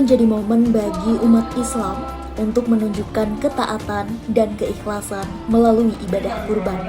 menjadi momen bagi umat Islam untuk menunjukkan ketaatan dan keikhlasan melalui ibadah kurban.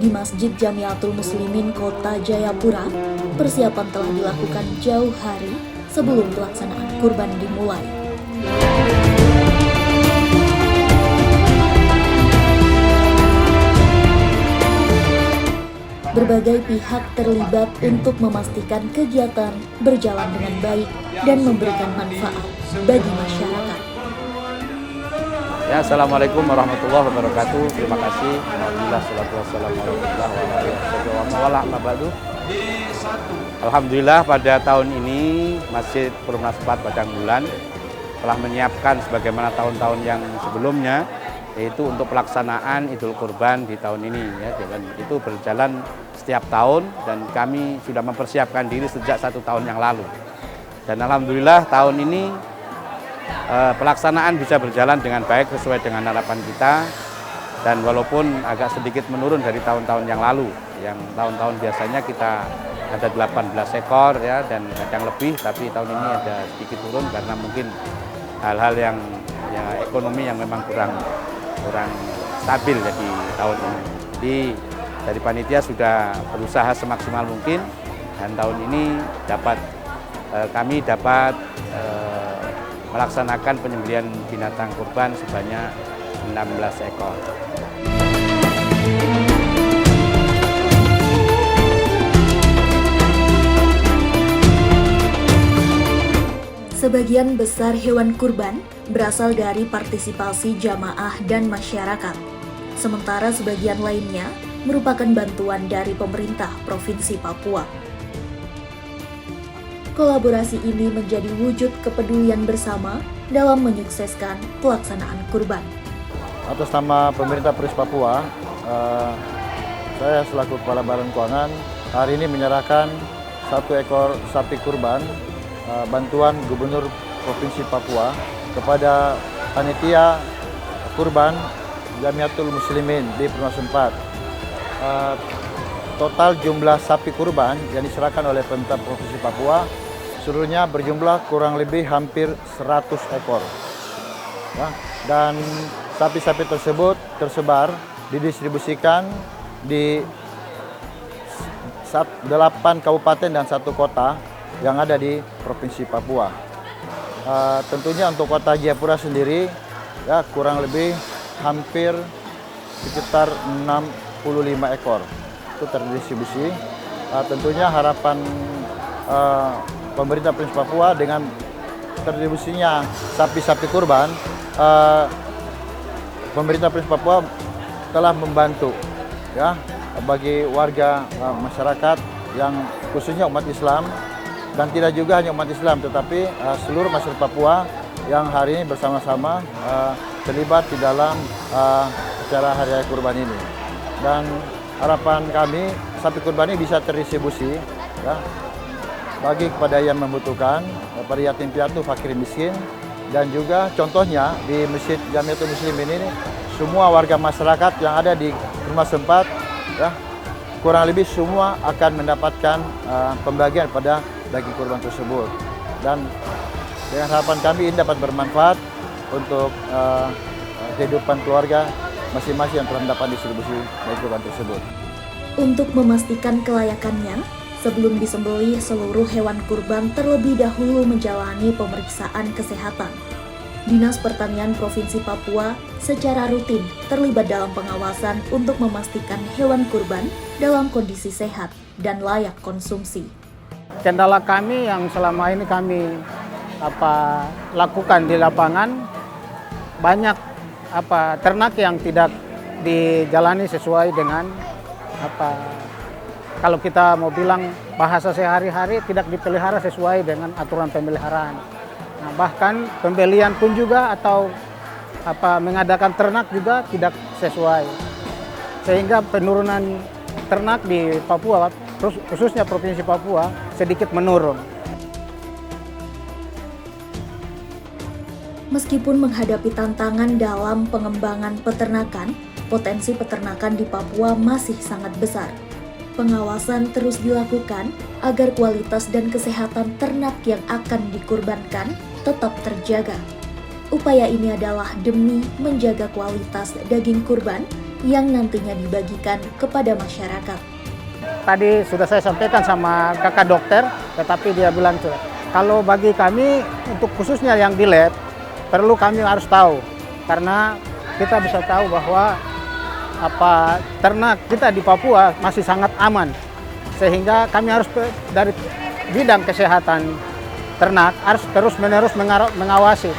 Di Masjid Jamiatul Muslimin Kota Jayapura, persiapan telah dilakukan jauh hari sebelum pelaksanaan kurban dimulai. Berbagai pihak terlibat untuk memastikan kegiatan berjalan dengan baik dan memberikan manfaat bagi masyarakat. Ya, Assalamualaikum warahmatullahi wabarakatuh. Terima kasih. Alhamdulillah, salatu wassalamu ala rasulillah. Alhamdulillah pada tahun ini Masjid Perumnas 4 Padang Bulan telah menyiapkan sebagaimana tahun-tahun yang sebelumnya, yaitu untuk pelaksanaan Idul Kurban di tahun ini. Ya, dan itu berjalan setiap tahun dan kami sudah mempersiapkan diri sejak 1 tahun yang lalu. Dan alhamdulillah tahun ini pelaksanaan bisa berjalan dengan baik sesuai dengan harapan kita, dan walaupun agak sedikit menurun dari tahun-tahun yang lalu, yang tahun-tahun biasanya kita ada 18 ekor ya, dan kadang lebih, tapi tahun ini ada sedikit turun karena mungkin hal-hal yang ya, ekonomi yang memang kurang stabil ya di tahun ini. Jadi dari panitia sudah berusaha semaksimal mungkin, dan tahun ini kami dapat melaksanakan penyembelihan binatang kurban sebanyak 16 ekor. Sebagian besar hewan kurban berasal dari partisipasi jamaah dan masyarakat, sementara sebagian lainnya merupakan bantuan dari pemerintah Provinsi Papua. Kolaborasi ini menjadi wujud kepedulian bersama dalam menyukseskan pelaksanaan kurban. Atas nama pemerintah Provinsi Papua, saya selaku Kepala Badan Keuangan hari ini menyerahkan 1 ekor sapi kurban bantuan Gubernur Provinsi Papua kepada panitia kurban Jamiatul Muslimin di Perumnas 4. Total jumlah sapi kurban yang diserahkan oleh pemerintah Provinsi Papua seluruhnya berjumlah kurang lebih hampir 100 ekor. Ya, dan sapi-sapi tersebut tersebar didistribusikan di 8 kabupaten dan 1 kota yang ada di Provinsi Papua. Tentunya untuk kota Jayapura sendiri ya kurang lebih hampir sekitar 65 ekor itu terdistribusi. Tentunya harapan pemerintah Provinsi Papua dengan terdistribusinya sapi-sapi kurban, pemerintah Provinsi Papua telah membantu ya bagi warga masyarakat yang khususnya umat Islam, dan tidak juga hanya umat Islam tetapi seluruh masyarakat Papua yang hari ini bersama-sama terlibat di dalam acara Hari Raya Kurban ini. Dan harapan kami sapi kurban ini bisa terdistribusi ya, bagi kepada yang membutuhkan, pada yatim piatu, fakir miskin, dan juga contohnya di Masjid Jamiatul Muslimin ini semua warga masyarakat yang ada di Perumnas 4 ya, kurang lebih semua akan mendapatkan pembagian pada daging kurban tersebut. Dan dengan harapan kami ini dapat bermanfaat untuk kehidupan keluarga masing-masing yang telah mendapat distribusi daging kurban tersebut. Untuk memastikan kelayakannya, sebelum disembelih seluruh hewan kurban terlebih dahulu menjalani pemeriksaan kesehatan. Dinas Pertanian Provinsi Papua secara rutin terlibat dalam pengawasan untuk memastikan hewan kurban dalam kondisi sehat dan layak konsumsi. Kendala kami yang selama ini kami lakukan di lapangan, banyak ternak yang tidak dijalani sesuai dengan kalau kita mau bilang bahasa sehari-hari tidak dipelihara sesuai dengan aturan pemeliharaan. Nah, bahkan pembelian pun juga atau mengadakan ternak juga tidak sesuai. Sehingga penurunan ternak di Papua khususnya Provinsi Papua sedikit menurun. Meskipun menghadapi tantangan dalam pengembangan peternakan, potensi peternakan di Papua masih sangat besar. Pengawasan terus dilakukan agar kualitas dan kesehatan ternak yang akan dikurbankan tetap terjaga. Upaya ini adalah demi menjaga kualitas daging kurban yang nantinya dibagikan kepada masyarakat. Tadi sudah saya sampaikan sama kakak dokter, tetapi dia bilang kalau bagi kami untuk khususnya yang di lab, perlu kami harus tahu, karena kita bisa tahu bahwa ternak kita di Papua masih sangat aman, sehingga kami harus dari bidang kesehatan ternak harus terus-menerus mengawasi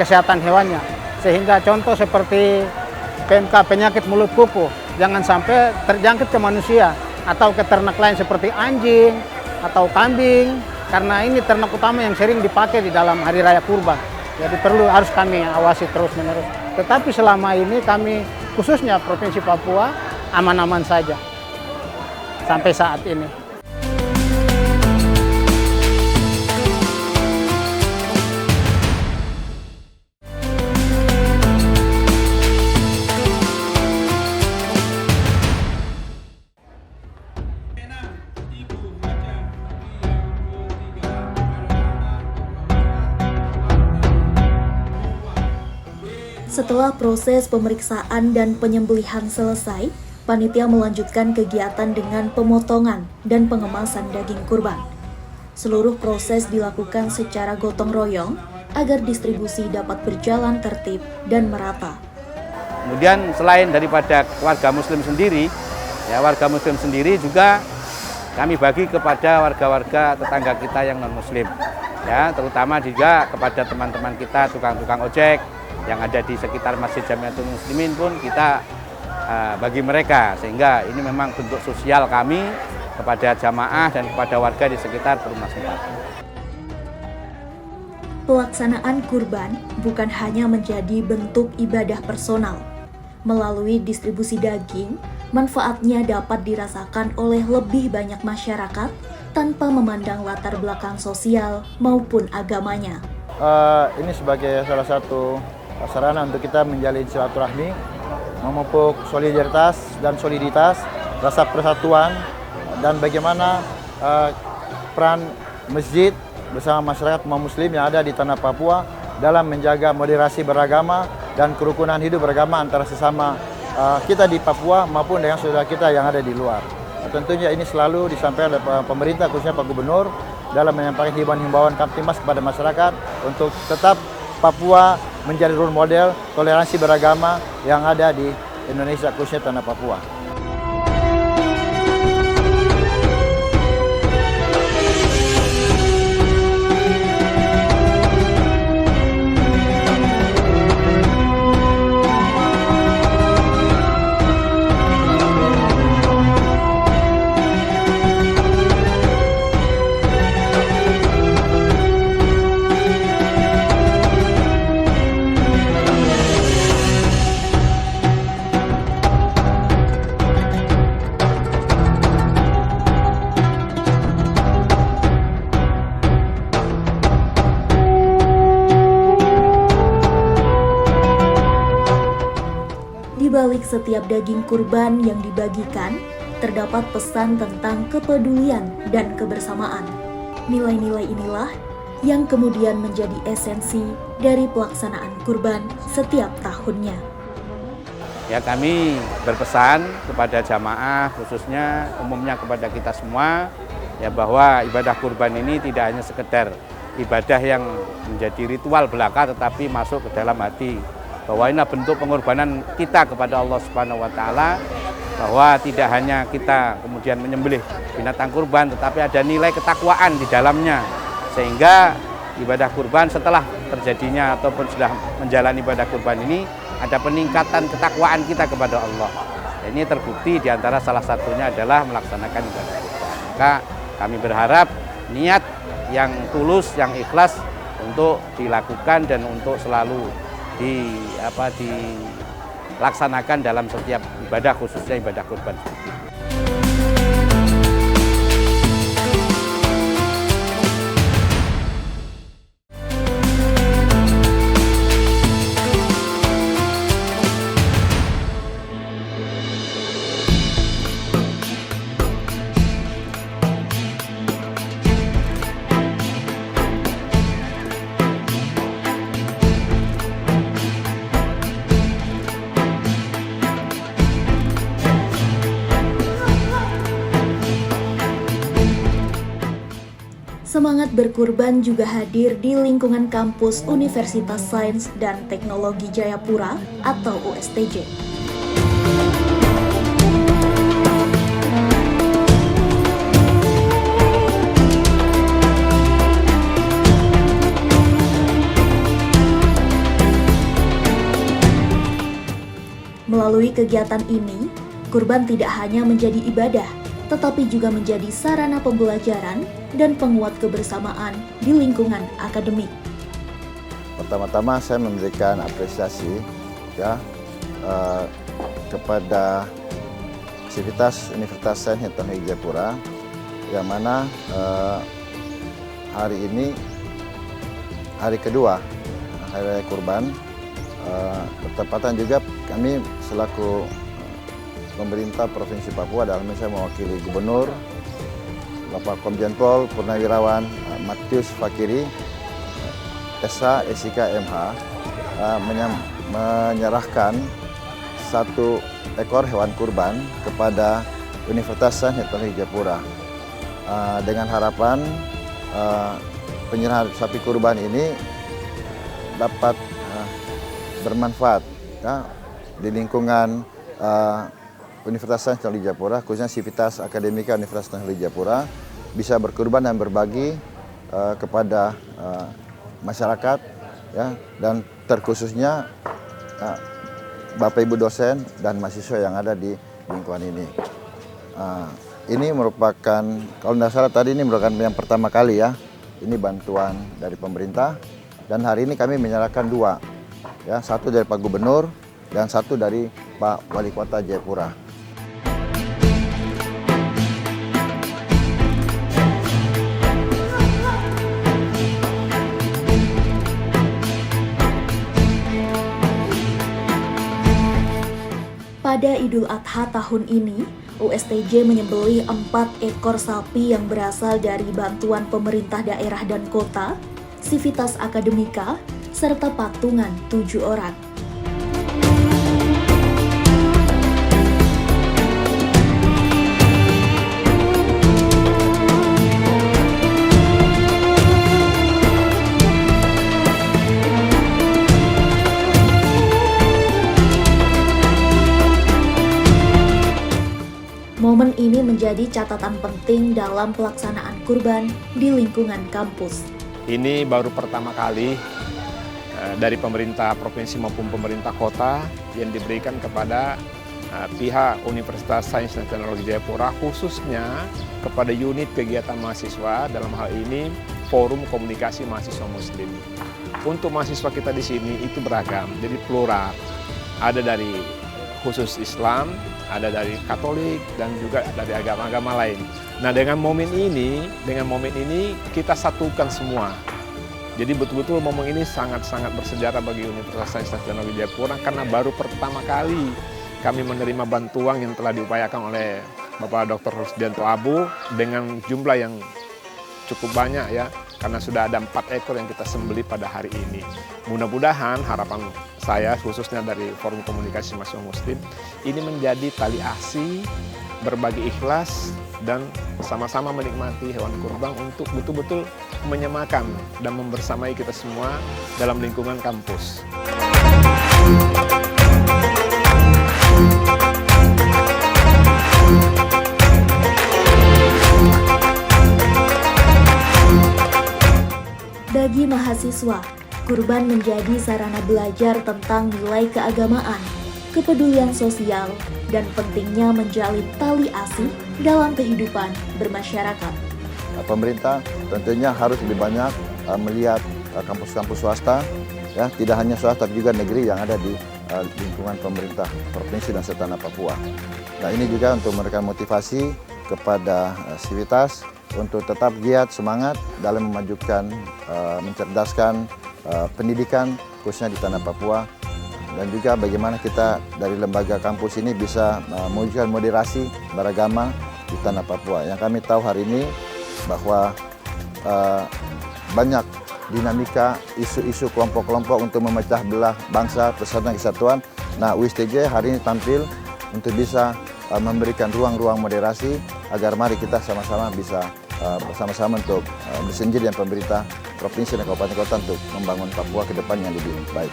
kesehatan hewannya, sehingga contoh seperti PMK penyakit mulut kuku jangan sampai terjangkit ke manusia atau ke ternak lain seperti anjing atau kambing, karena ini ternak utama yang sering dipakai di dalam hari raya kurban. Jadi harus kami awasi terus-menerus. Tetapi selama ini kami khususnya Provinsi Papua aman-aman saja sampai saat ini. Setelah proses pemeriksaan dan penyembelihan selesai, panitia melanjutkan kegiatan dengan pemotongan dan pengemasan daging kurban. Seluruh proses dilakukan secara gotong royong agar distribusi dapat berjalan tertib dan merata. Kemudian selain daripada warga muslim sendiri, warga muslim sendiri juga kami bagi kepada warga-warga tetangga kita yang non-muslim. Terutama juga kepada teman-teman kita tukang-tukang ojek yang ada di sekitar Masjid Jamiatul Muslimin pun kita bagi mereka, sehingga ini memang bentuk sosial kami kepada jamaah dan kepada warga di sekitar Perumnas 4. Pelaksanaan kurban bukan hanya menjadi bentuk ibadah personal. Melalui distribusi daging, manfaatnya dapat dirasakan oleh lebih banyak masyarakat tanpa memandang latar belakang sosial maupun agamanya. Ini sebagai salah satu sarana untuk kita menjalin silaturahmi, memupuk solidaritas dan soliditas, rasa persatuan, dan bagaimana peran masjid bersama masyarakat muslim yang ada di tanah Papua dalam menjaga moderasi beragama dan kerukunan hidup beragama antara sesama kita di Papua maupun dengan saudara kita yang ada di luar. Tentunya ini selalu disampaikan oleh pemerintah, khususnya Pak Gubernur, dalam menyampaikan himbauan-himbauan Kamtimas kepada masyarakat untuk tetap Papua menjadi role model toleransi beragama yang ada di Indonesia, khususnya tanah Papua. Di balik setiap daging kurban yang dibagikan, terdapat pesan tentang kepedulian dan kebersamaan. Nilai-nilai inilah yang kemudian menjadi esensi dari pelaksanaan kurban setiap tahunnya. Kami berpesan kepada jamaah, khususnya umumnya kepada kita semua, bahwa ibadah kurban ini tidak hanya sekedar ibadah yang menjadi ritual belaka, tetapi masuk ke dalam hati. Bahwa ini bentuk pengorbanan kita kepada Allah Subhanahu wa Ta'ala, bahwa tidak hanya kita kemudian menyembelih binatang kurban, tetapi ada nilai ketakwaan di dalamnya, sehingga ibadah kurban setelah terjadinya ataupun sudah menjalani ibadah kurban ini ada peningkatan ketakwaan kita kepada Allah. Ini terbukti diantara salah satunya adalah melaksanakan ibadah kurban. Maka kami berharap niat yang tulus, yang ikhlas untuk dilakukan dan untuk selalu dilaksanakan dalam setiap ibadah, khususnya ibadah kurban. Semangat berkurban juga hadir di lingkungan kampus Universitas Sains dan Teknologi Jayapura atau USTJ. Melalui kegiatan ini, kurban tidak hanya menjadi ibadah, tetapi juga menjadi sarana pembelajaran dan penguat kebersamaan di lingkungan akademik. Pertama-tama saya memberikan apresiasi ya kepada Sivitas Universitas Sains dan Teknologi Jayapura yang mana hari ini hari kedua Hari Raya Kurban, bertepatan juga kami selaku pemerintah Provinsi Papua, dalam ini saya mewakili Gubernur, Bapak Komjen Pol Purnawirawan Matius Fakiri, SK MH, menyerahkan 1 ekor hewan kurban kepada Universitas Sains dan Teknologi Jayapura dengan harapan penyerahan sapi kurban ini dapat bermanfaat ya, di lingkungan Universitas Sains dan Teknologi Jayapura, khususnya Sivitas Akademika Universitas Teknologi Jayapura, bisa berkurban dan berbagi kepada masyarakat ya, dan terkhususnya Bapak Ibu dosen dan mahasiswa yang ada di lingkungan ini. Ini merupakan, kalau tidak salah tadi ini merupakan yang pertama kali ya, ini bantuan dari pemerintah, dan hari ini kami menyerahkan 2, ya, 1 dari Pak Gubernur dan 1 dari Pak Wali Kota Jayapura. Pada Idul Adha tahun ini, USTJ menyembelih 4 ekor sapi yang berasal dari bantuan pemerintah daerah dan kota, Sivitas Akademika, serta patungan 7 orang. Momen ini menjadi catatan penting dalam pelaksanaan kurban di lingkungan kampus. Ini baru pertama kali dari pemerintah provinsi maupun pemerintah kota yang diberikan kepada pihak Universitas Sains dan Teknologi Jayapura, khususnya kepada unit kegiatan mahasiswa, dalam hal ini Forum Komunikasi Mahasiswa Muslim. Untuk mahasiswa kita di sini itu beragam, jadi plural. Ada dari khusus Islam, ada dari Katolik, dan juga dari agama-agama lain. Nah, dengan momen ini kita satukan semua. Jadi betul-betul momen ini sangat-sangat bersejarah bagi Universitas Sains dan Teknologi Jayapura, karena baru pertama kali kami menerima bantuan yang telah diupayakan oleh Bapak Dr. Rusdianto Abu dengan jumlah yang cukup banyak ya, karena sudah ada 4 ekor yang kita sembelih pada hari ini. Mudah-mudahan harapan saya khususnya dari Forum Komunikasi Mahasiswa Muslim ini menjadi tali asih, berbagi ikhlas, dan sama-sama menikmati hewan kurban untuk betul-betul menyemakan dan membersamai kita semua dalam lingkungan kampus. Bagi mahasiswa, kurban menjadi sarana belajar tentang nilai keagamaan, kepedulian sosial, dan pentingnya menjalin tali asih dalam kehidupan bermasyarakat. Pemerintah tentunya harus lebih banyak melihat kampus-kampus swasta, ya, tidak hanya swasta tapi juga negeri yang ada di lingkungan pemerintah Provinsi dan Setanah Papua. Nah, ini juga untuk memberikan motivasi kepada Sivitas untuk tetap giat, semangat dalam memajukan, mencerdaskan pendidikan khususnya di tanah Papua, dan juga bagaimana kita dari lembaga kampus ini bisa mewujudkan moderasi beragama di tanah Papua. Yang kami tahu hari ini bahwa banyak dinamika isu-isu kelompok-kelompok untuk memecah belah bangsa, persatuan, kesatuan. Nah, USTJ hari ini tampil untuk bisa memberikan ruang-ruang moderasi agar mari kita sama-sama bisa bersama-sama untuk bersinergi dengan pemerintah provinsi dan kabupaten kota untuk membangun Papua ke depan yang lebih baik.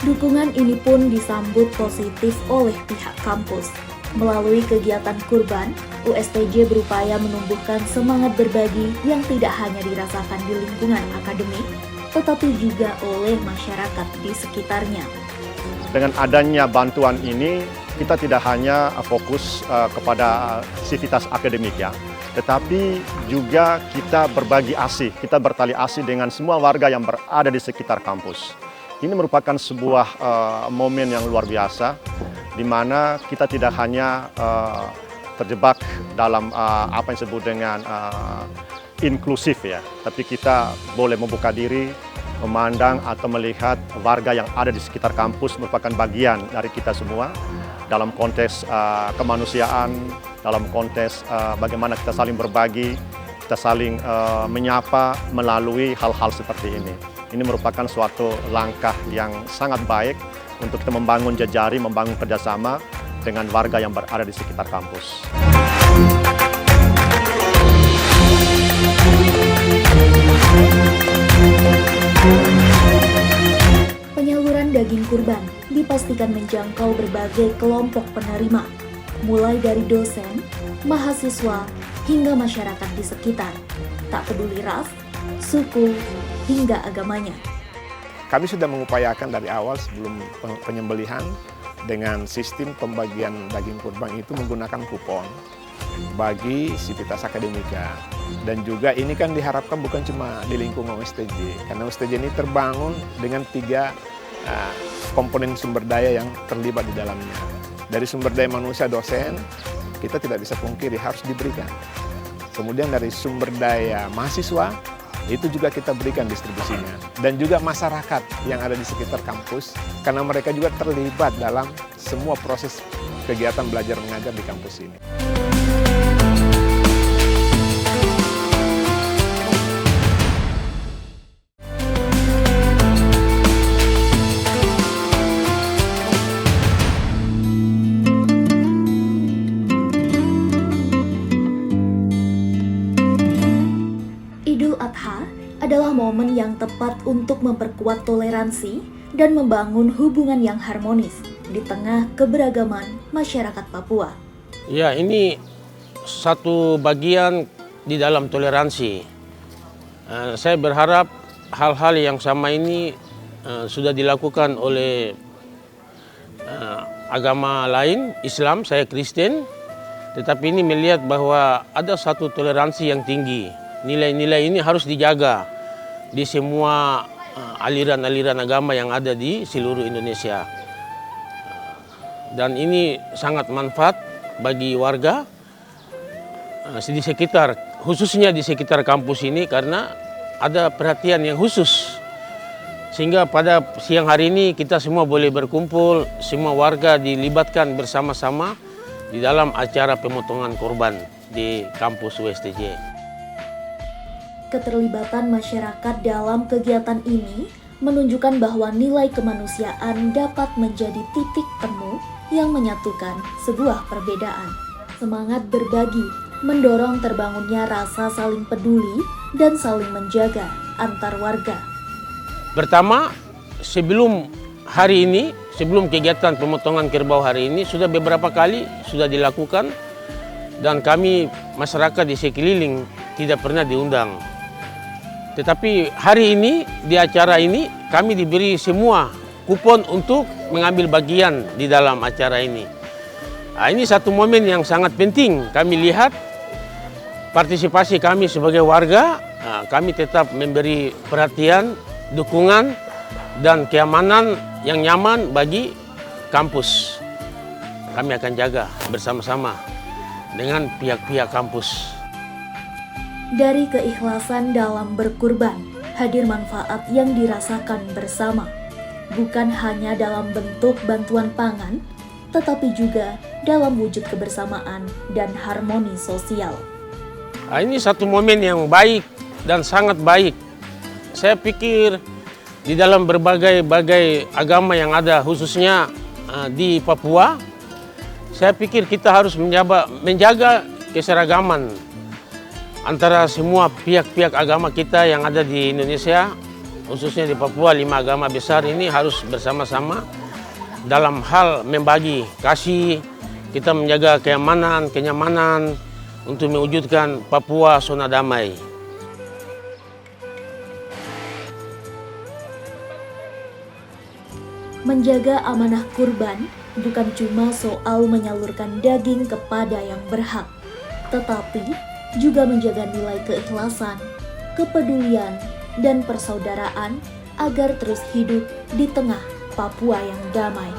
Dukungan ini pun disambut positif oleh pihak kampus. Melalui kegiatan kurban, USTJ berupaya menumbuhkan semangat berbagi yang tidak hanya dirasakan di lingkungan akademik, tetapi juga oleh masyarakat di sekitarnya. Dengan adanya bantuan ini, kita tidak hanya fokus kepada sivitas akademik ya, tetapi juga kita berbagi asih, kita bertali asih dengan semua warga yang berada di sekitar kampus. Ini merupakan sebuah momen yang luar biasa, di mana kita tidak hanya terjebak dalam apa yang disebut dengan inklusif ya, tapi kita boleh membuka diri, memandang atau melihat warga yang ada di sekitar kampus merupakan bagian dari kita semua dalam konteks kemanusiaan, dalam konteks bagaimana kita saling berbagi, kita saling menyapa melalui hal-hal seperti ini. Ini merupakan suatu langkah yang sangat baik untuk kita membangun jejaring, membangun kerjasama dengan warga yang berada di sekitar kampus. Penyaluran daging kurban dipastikan menjangkau berbagai kelompok penerima, mulai dari dosen, mahasiswa, hingga masyarakat di sekitar, tak peduli ras, suku, hingga agamanya. Kami sudah mengupayakan dari awal sebelum penyembelihan dengan sistem pembagian daging kurban itu menggunakan kupon bagi sivitas akademika. Dan juga ini kan diharapkan bukan cuma di lingkungan USTJ, karena USTJ ini terbangun dengan 3 komponen sumber daya yang terlibat di dalamnya. Dari sumber daya manusia dosen, kita tidak bisa pungkiri harus diberikan. Kemudian dari sumber daya mahasiswa, itu juga kita berikan distribusinya. Dan juga masyarakat yang ada di sekitar kampus, karena mereka juga terlibat dalam semua proses kegiatan belajar mengajar di kampus ini. Idul Adha adalah momen yang tepat untuk memperkuat toleransi dan membangun hubungan yang harmonis di tengah keberagaman masyarakat Papua. Ya, ini satu bagian di dalam toleransi. Saya berharap hal-hal yang sama ini sudah dilakukan oleh agama lain, Islam, saya Kristen, tetapi ini melihat bahwa ada satu toleransi yang tinggi. Nilai-nilai ini harus dijaga di semua aliran-aliran agama yang ada di seluruh Indonesia. Dan ini sangat manfaat bagi warga di sekitar, khususnya di sekitar kampus ini, karena ada perhatian yang khusus. Sehingga pada siang hari ini kita semua boleh berkumpul, semua warga dilibatkan bersama-sama di dalam acara pemotongan korban di kampus USTJ. Keterlibatan masyarakat dalam kegiatan ini menunjukkan bahwa nilai kemanusiaan dapat menjadi titik temu yang menyatukan sebuah perbedaan. Semangat berbagi mendorong terbangunnya rasa saling peduli dan saling menjaga antar warga. Pertama, sebelum hari ini, sebelum kegiatan pemotongan kerbau hari ini, sudah beberapa kali sudah dilakukan dan kami masyarakat di sekeliling tidak pernah diundang. Tetapi hari ini, di acara ini, kami diberi semua kupon untuk mengambil bagian di dalam acara ini. Nah, ini satu momen yang sangat penting. Kami lihat partisipasi kami sebagai warga, kami tetap memberi perhatian, dukungan, dan keamanan yang nyaman bagi kampus. Kami akan jaga bersama-sama dengan pihak-pihak kampus. Dari keikhlasan dalam berkurban, hadir manfaat yang dirasakan bersama. Bukan hanya dalam bentuk bantuan pangan, tetapi juga dalam wujud kebersamaan dan harmoni sosial. Ini satu momen yang baik dan sangat baik. Saya pikir di dalam berbagai agama yang ada khususnya di Papua. Saya pikir kita harus menjaga keseragaman antara semua pihak-pihak agama kita yang ada di Indonesia, khususnya di Papua. 5 agama besar ini harus bersama-sama dalam hal membagi kasih, kita menjaga kenyamanan untuk mewujudkan Papua zona damai. Menjaga amanah kurban bukan cuma soal menyalurkan daging kepada yang berhak, tetapi juga menjaga nilai keikhlasan, kepedulian, dan persaudaraan agar terus hidup di tengah Papua yang damai.